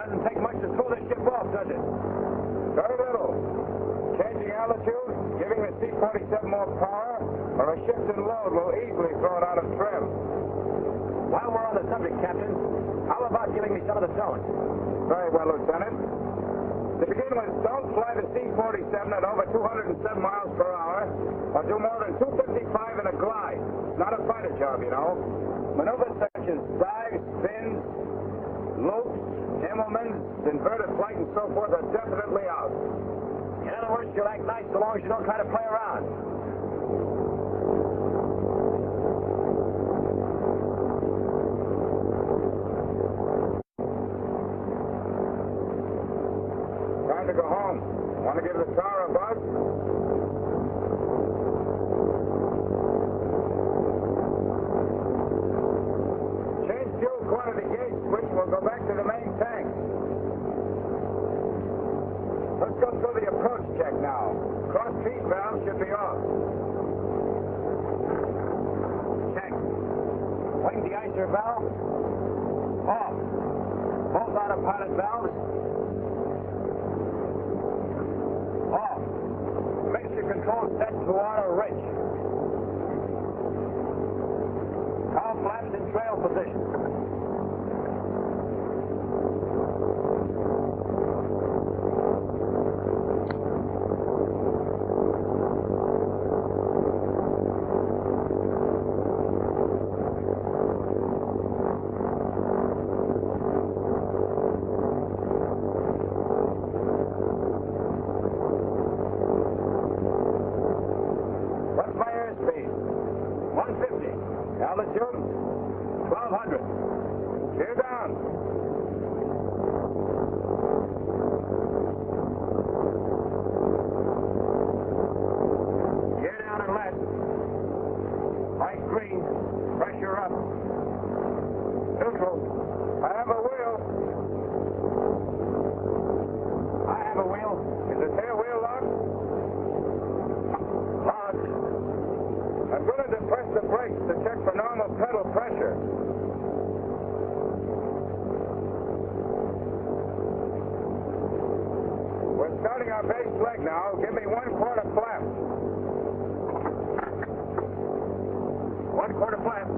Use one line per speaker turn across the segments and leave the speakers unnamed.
doesn't take much to throw this ship off, does it?
Very little. Changing altitude, giving the C-47 more power, or a shift in load will easily throw it out of trim.
While we're on the subject, Captain, how about giving me some of the zones?
Very well, Lieutenant. To begin with, don't fly the C-47 at over 207 miles per hour, or do more than 255 in a glide. It's not a fighter job, you know. Maneuvers such as dives, spins, loops, Immelmans, inverted flight, and so forth are definitely out.
In other words, you'll act nice so long as you don't try to play around.
Time to go home. Want to give the car a buzz? Change fuel quantity gauge switch. We'll go back to the main tank. Let's go through the approach check now. Cross feed valve should be off.
Check. Wing de-icer valve. Off. Both autopilot valves. Off. Mixture control set to auto rich. Cowl flaps in trail position.
What's my airspeed?
150.
Altitude?
1200.
Gear down.
Gear down and left. Light green. Pressure up.
Neutral. I have a wheel.
I have a wheel.
Is the tail wheel locked?
Locked.
I'm going to depress the brakes to check for normal pedal pressure. We're starting our base leg now. Give me 1/4 flap.
1/4 flap.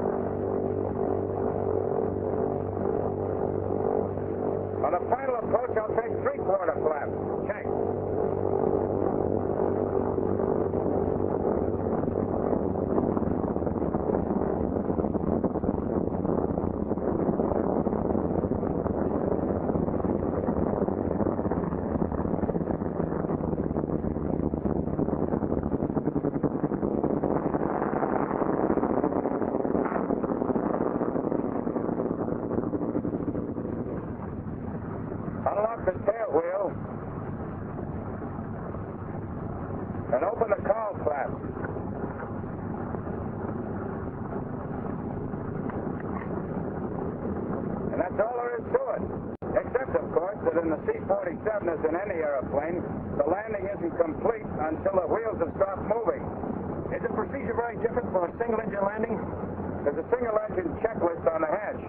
On the final approach, I'll take 3/4 flap.
Check.
Unlock the tail wheel and open the cowl flap. And that's all there is to it. Except, of course, that in the C-47, as in any airplane, the landing isn't complete until the wheels have stopped moving.
Is the procedure very different for a single-engine landing?
There's a single-engine checklist on the hatch.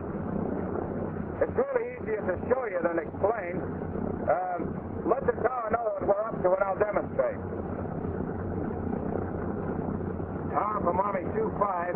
It's really easier to show you than explain. Let the tower know what we're up to and I'll demonstrate.
Tower from Army 25.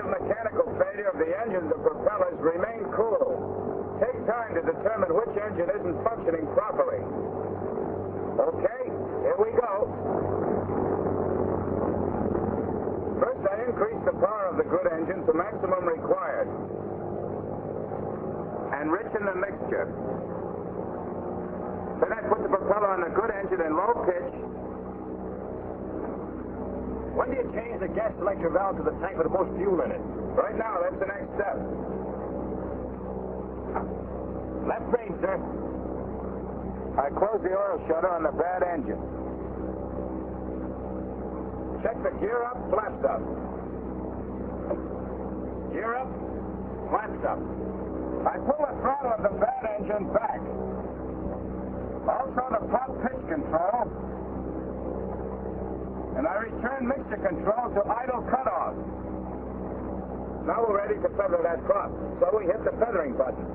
Mechanical failure of the engines and propellers, remain cool. Take time to determine which engine isn't functioning properly. Okay, here we go. First, I increase the power of the good engine to maximum required. Enrichen the mixture. Then I put the propeller on the good engine in low pitch.
When do you change the gas selector valve to the tank with the most fuel in it?
Right now, that's the next step.
Left rein, sir.
I close the oil shutter on the bad engine. Check the gear up, flaps up. Gear up, flaps up. I pull the throttle of the bad engine back. Also the prop pitch control. And I return mixture control to idle cutoff. Now we're ready to feather that prop, so we hit the feathering button.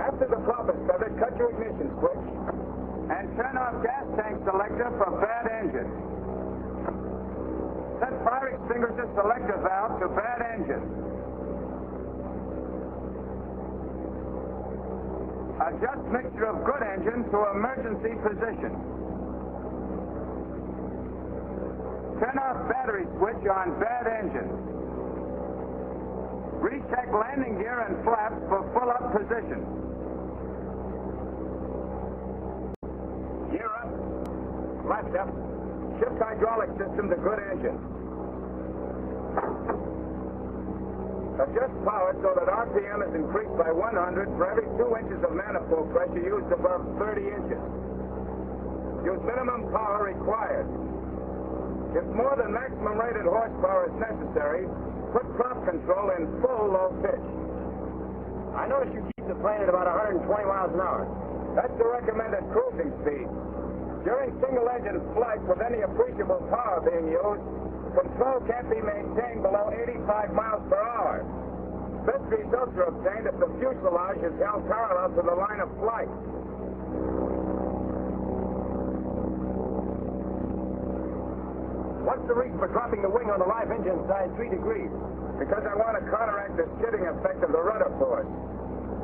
After the prop is feathered, cut your ignition switch and turn off gas tank selector for bad engine. Set fire extinguisher selector valve to bad engine. Adjust mixture of good engine to emergency position. Turn off battery switch on bad engine. Recheck landing gear and flaps for full up position. Gear up, flaps up. Shift hydraulic system to good engine. Adjust power so that RPM is increased by 100 for every 2 inches of manifold pressure used above 30 inches. Use minimum power required. If more than maximum rated horsepower is necessary, put prop control in full low pitch. I notice you keep the plane at about 120 miles an hour. That's the recommended cruising speed. During single engine flight with any appreciable power being used, control can't be maintained below 85 miles per hour. Best results are obtained if the fuselage is held parallel to the line of flight. What's the reason for dropping the wing on the live engine side 3 degrees? Because I want to counteract the skidding effect of the rudder force.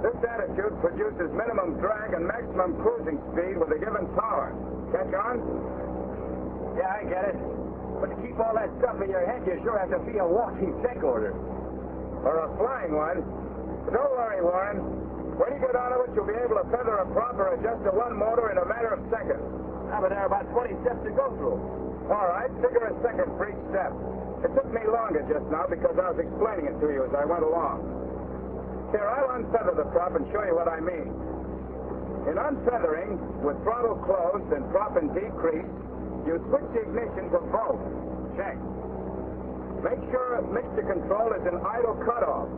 This attitude produces minimum drag and maximum cruising speed with a given power. Catch on? Yeah, I get it. But to keep all that stuff in your head, you sure have to be a walking check order. Or a flying one. But don't worry, Warren. When you get out of it, you'll be able to feather a prop or adjust to one motor in a matter of seconds. But there are about 20 steps to go through. All right, figure a second for each step. It took me longer just now because I was explaining it to you as I went along. Here, I'll unfeather the prop and show you what I mean. In unfeathering, with throttle closed and prop in decrease, you switch the ignition to both. Check. Make sure mixture control is in idle cutoff.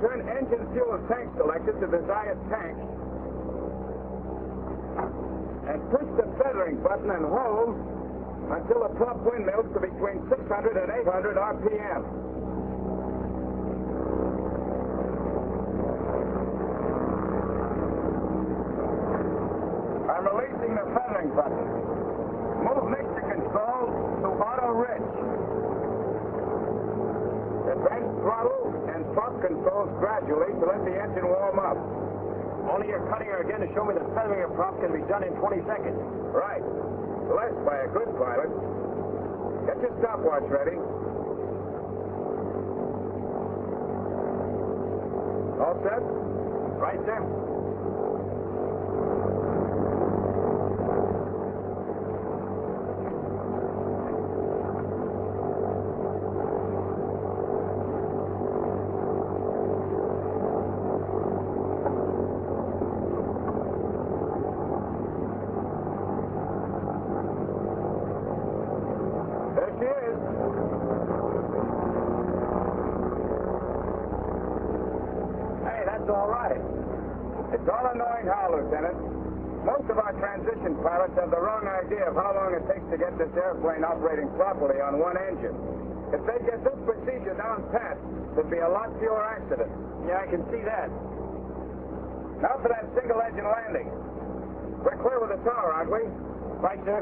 Turn engine fuel tank selector to desired tank. And push the feathering button and hold until the prop windmills to between 600 and 800 RPM. I'm releasing the feathering button. Move mixture control to auto rich. Advance throttle and prop controls gradually to let the engine warm up. Only you're cutting her again to show me that feathering a prop can be done in 20 seconds. Right. Blessed by a good pilot. Get your stopwatch ready. All set? Right, sir. It's all annoying how, Lieutenant. Most of our transition pilots have the wrong idea of how long it takes to get this airplane operating properly on one engine. If they get this procedure down pat, there'd be a lot fewer accidents. Yeah, I can see that. Now for that single engine landing. We're clear with the tower, aren't we? Right, sir.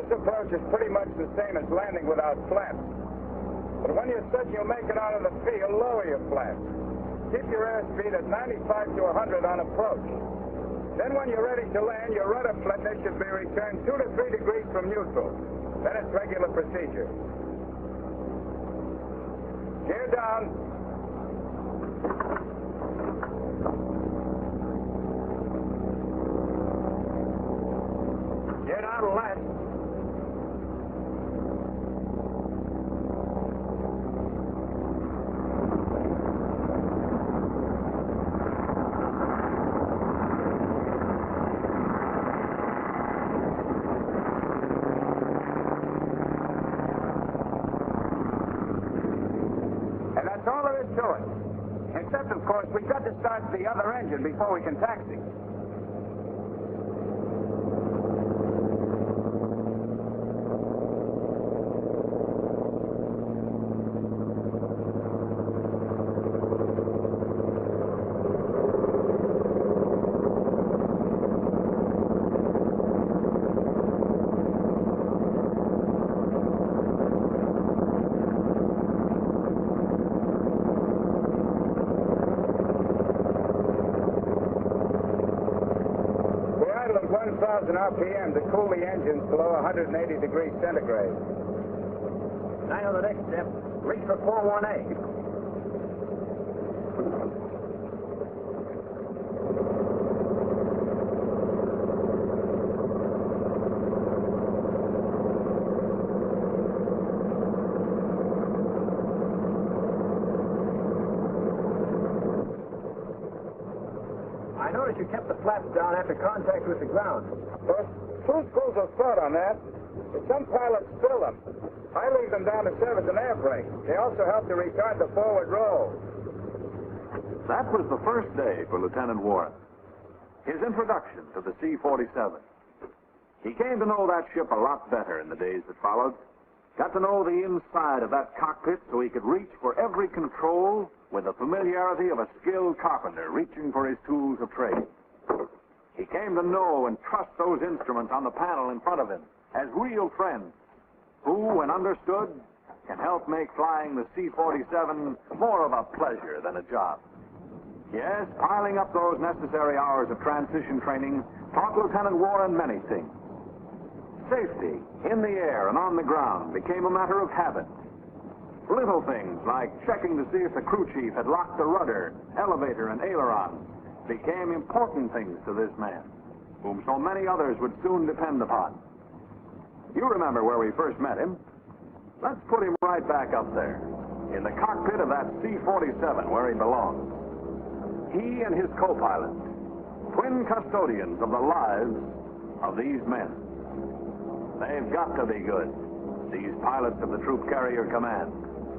Approach is pretty much the same as landing without flaps. But when you're certain you'll make it out of the field, lower your flaps. Keep your airspeed at 95 to 100 on approach. Then when you're ready to land, your rudder flatness should be returned 2 to 3 degrees from neutral. Then it's regular procedure. Gear down.
battle less.
And that's all there is to it. Except, of course, we've got to start the other engine before we can taxi. We idle at 1,000 RPM to cool the engines below 180 degrees centigrade.
Now the next step. Reach for 4-1-A. I noticed you kept the flaps down after contact with the ground.
Well, two schools of thought on that. But some pilots spill them. I leave them down to serve as an air brake. They also help to retard the forward roll.
That was the first day for Lieutenant Warren. His introduction to the C-47. He came to know that ship a lot better in the days that followed. Got to know the inside of that cockpit so he could reach for every control with the familiarity of a skilled carpenter reaching for his tools of trade. He came to know and trust those instruments on the panel in front of him as real friends who, when understood, can help make flying the C-47 more of a pleasure than a job. Yes, piling up those necessary hours of transition training taught Lieutenant Warren many things. Safety in the air and on the ground became a matter of habit. Little things like checking to see if the crew chief had locked the rudder, elevator, and ailerons became important things to this man, whom so many others would soon depend upon. You remember where we first met him. Let's put him right back up there, in the cockpit of that C-47 where he belongs. He and his co-pilot, twin custodians of the lives of these men. They've got to be good, these pilots of the Troop Carrier Command.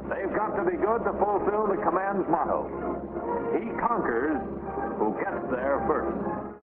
They've got to be good to fulfill the command's motto. He conquers who gets there first.